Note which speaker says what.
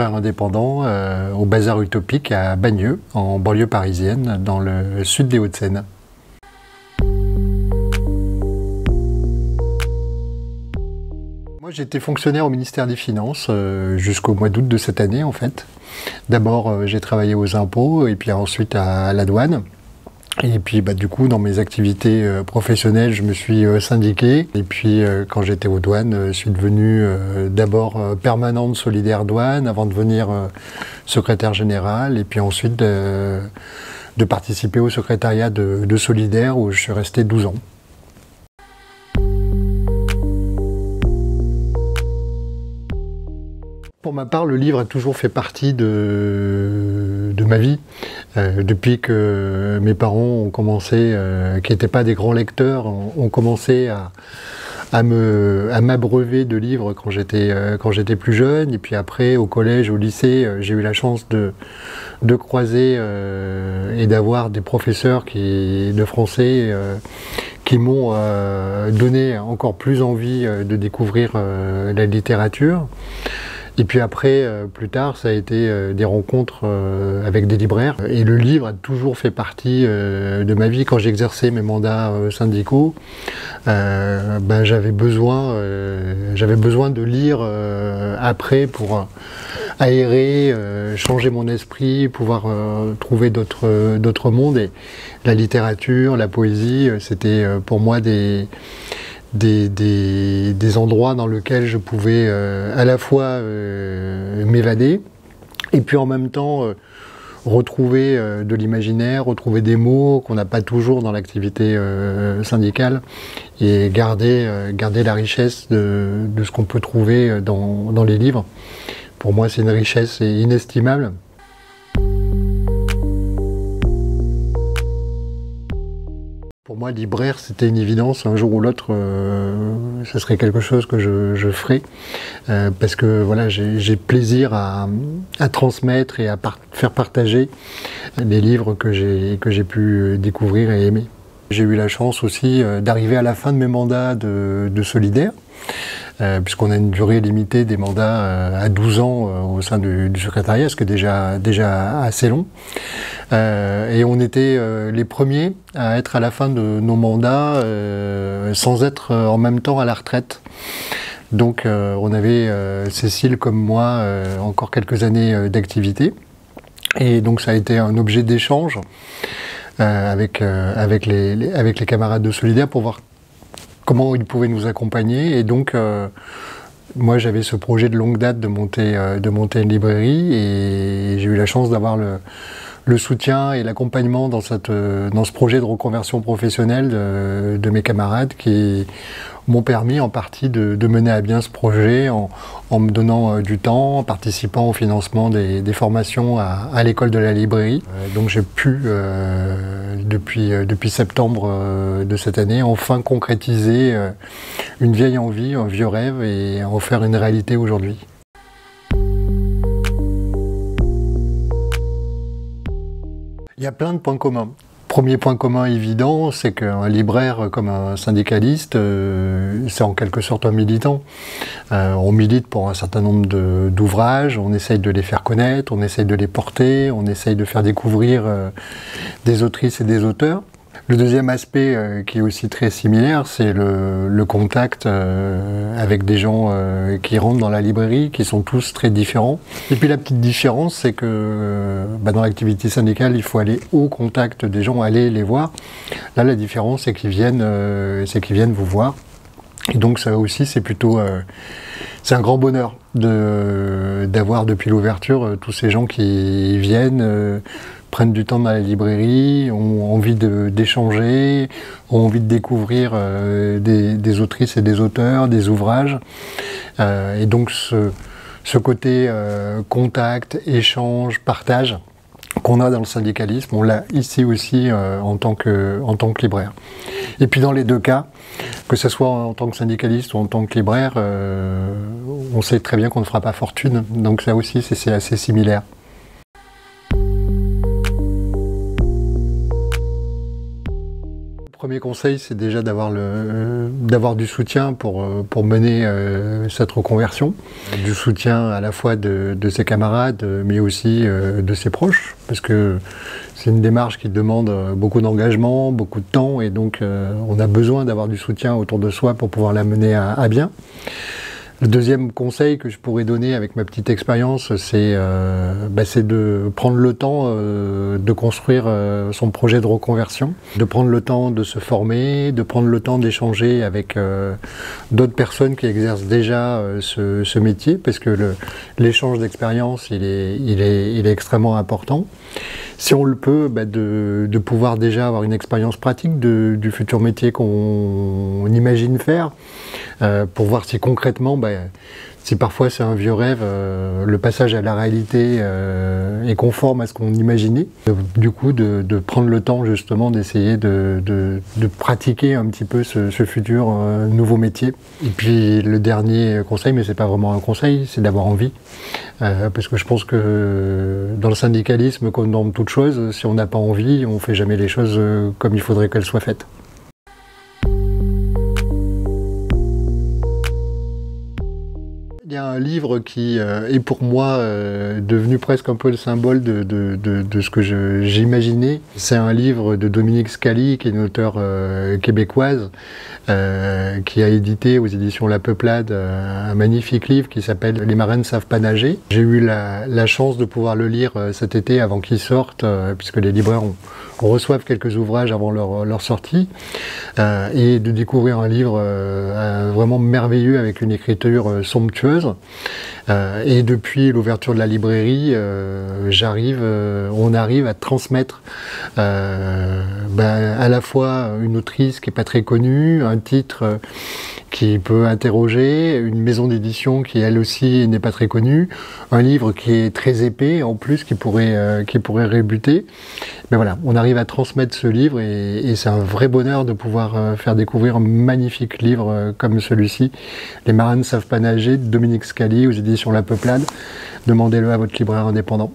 Speaker 1: libraire indépendant au Bazar Utopique à Bagneux, en banlieue parisienne, dans le sud des Hauts-de-Seine. Moi, j'étais fonctionnaire au ministère des Finances jusqu'au mois d'août de cette année, en fait. D'abord, j'ai travaillé aux impôts et puis ensuite à la douane. Et puis du coup, dans mes activités professionnelles, je me suis syndiqué. Et puis quand j'étais aux douanes, je suis devenu d'abord permanent de Solidaire Douane avant de devenir secrétaire général. Et puis ensuite de participer au secrétariat de Solidaire où je suis resté 12 ans. Pour ma part, le livre a toujours fait partie de ma vie. Depuis que mes parents ont commencé, qui n'étaient pas des grands lecteurs, ont commencé à m'abreuver de livres quand j'étais plus jeune. Et puis après, au collège, au lycée, j'ai eu la chance de croiser et d'avoir des professeurs de français qui m'ont donné encore plus envie de découvrir la littérature. Et puis après, plus tard, ça a été des rencontres avec des libraires. Et le livre a toujours fait partie de ma vie. Quand j'exerçais mes mandats syndicaux, j'avais besoin de lire après pour aérer, changer mon esprit, pouvoir trouver d'autres mondes. Et la littérature, la poésie, c'était pour moi des endroits dans lesquels je pouvais à la fois m'évader et puis en même temps retrouver de l'imaginaire, retrouver des mots qu'on n'a pas toujours dans l'activité syndicale et garder la richesse de ce qu'on peut trouver dans les livres. Pour moi, c'est une richesse inestimable. Pour moi, libraire, c'était une évidence. Un jour ou l'autre, ce serait quelque chose que je ferais. Parce que voilà, j'ai plaisir à transmettre et à faire partager les livres que j'ai pu découvrir et aimer. J'ai eu la chance aussi d'arriver à la fin de mes mandats de Solidaire. Puisqu'on a une durée limitée des mandats à 12 ans au sein du secrétariat, ce qui est déjà assez long. Et on était les premiers à être à la fin de nos mandats sans être en même temps à la retraite. Donc on avait, Cécile comme moi, encore quelques années d'activité. Et donc ça a été un objet d'échange avec les camarades de Solidaire pour voir comment ils pouvaient nous accompagner. Et donc, moi, j'avais ce projet de longue date de monter une librairie et j'ai eu la chance d'avoir le soutien et l'accompagnement dans ce projet de reconversion professionnelle de mes camarades qui m'ont permis en partie de mener à bien ce projet en me donnant du temps, en participant au financement des formations à l'école de la librairie. Donc j'ai pu, depuis septembre de cette année, enfin concrétiser une vieille envie, un vieux rêve et en faire une réalité aujourd'hui. Il y a plein de points communs. Premier point commun évident, c'est qu'un libraire comme un syndicaliste, c'est en quelque sorte un militant. On milite pour un certain nombre d'ouvrages, on essaye de les faire connaître, on essaye de les porter, on essaye de faire découvrir des autrices et des auteurs. Le deuxième aspect qui est aussi très similaire, c'est le contact avec des gens qui rentrent dans la librairie, qui sont tous très différents. Et puis la petite différence, c'est que dans l'activité syndicale, il faut aller au contact des gens, aller les voir. Là, la différence, c'est qu'ils viennent vous voir. Et donc ça aussi, c'est plutôt... c'est un grand bonheur d'avoir depuis l'ouverture tous ces gens qui viennent... prennent du temps dans la librairie, ont envie d'échanger, ont envie de découvrir des autrices et des auteurs, des ouvrages. Et donc ce côté contact, échange, partage qu'on a dans le syndicalisme, on l'a ici aussi en tant que libraire. Et puis dans les deux cas, que ce soit en tant que syndicaliste ou en tant que libraire, on sait très bien qu'on ne fera pas fortune. Donc ça aussi, c'est assez similaire. premier conseil, c'est déjà d'avoir du soutien pour mener cette reconversion. Du soutien à la fois de ses camarades, mais aussi de ses proches, parce que c'est une démarche qui demande beaucoup d'engagement, beaucoup de temps, et donc on a besoin d'avoir du soutien autour de soi pour pouvoir la mener à bien. Le deuxième conseil que je pourrais donner avec ma petite expérience, c'est de prendre le temps de construire son projet de reconversion, de prendre le temps de se former, de prendre le temps d'échanger avec d'autres personnes qui exercent déjà ce métier, parce que l'échange d'expérience, il est extrêmement important. Si on le peut, de pouvoir déjà avoir une expérience pratique du futur métier qu'on imagine faire, pour voir si concrètement, si parfois c'est un vieux rêve, le passage à la réalité est conforme à ce qu'on imaginait. Du coup, de prendre le temps justement d'essayer de pratiquer un petit peu ce futur nouveau métier. Et puis le dernier conseil, mais c'est pas vraiment un conseil, c'est d'avoir envie. Parce que je pense que dans le syndicalisme, comme dans toute chose, si on n'a pas envie, on fait jamais les choses comme il faudrait qu'elles soient faites. Il y a un livre qui est pour moi devenu presque un peu le symbole de ce que j'imaginais. C'est un livre de Dominique Scali, qui est une auteure québécoise, qui a édité aux éditions La Peuplade un magnifique livre qui s'appelle « Les marins ne savent pas nager ». J'ai eu la chance de pouvoir le lire cet été avant qu'il sorte, puisque les libraires reçoivent quelques ouvrages avant leur sortie, et de découvrir un livre vraiment merveilleux avec une écriture somptueuse. Et depuis l'ouverture de la librairie, on arrive à transmettre à la fois une autrice qui n'est pas très connue, un titre qui peut interroger, une maison d'édition qui elle aussi n'est pas très connue, un livre qui est très épais en plus qui pourrait rebuter. Mais voilà, on arrive à transmettre ce livre et c'est un vrai bonheur de pouvoir faire découvrir un magnifique livre comme celui-ci, Les marins ne savent pas nager, de Dominique Scali aux éditions La Peuplade. Demandez-le à votre libraire indépendant.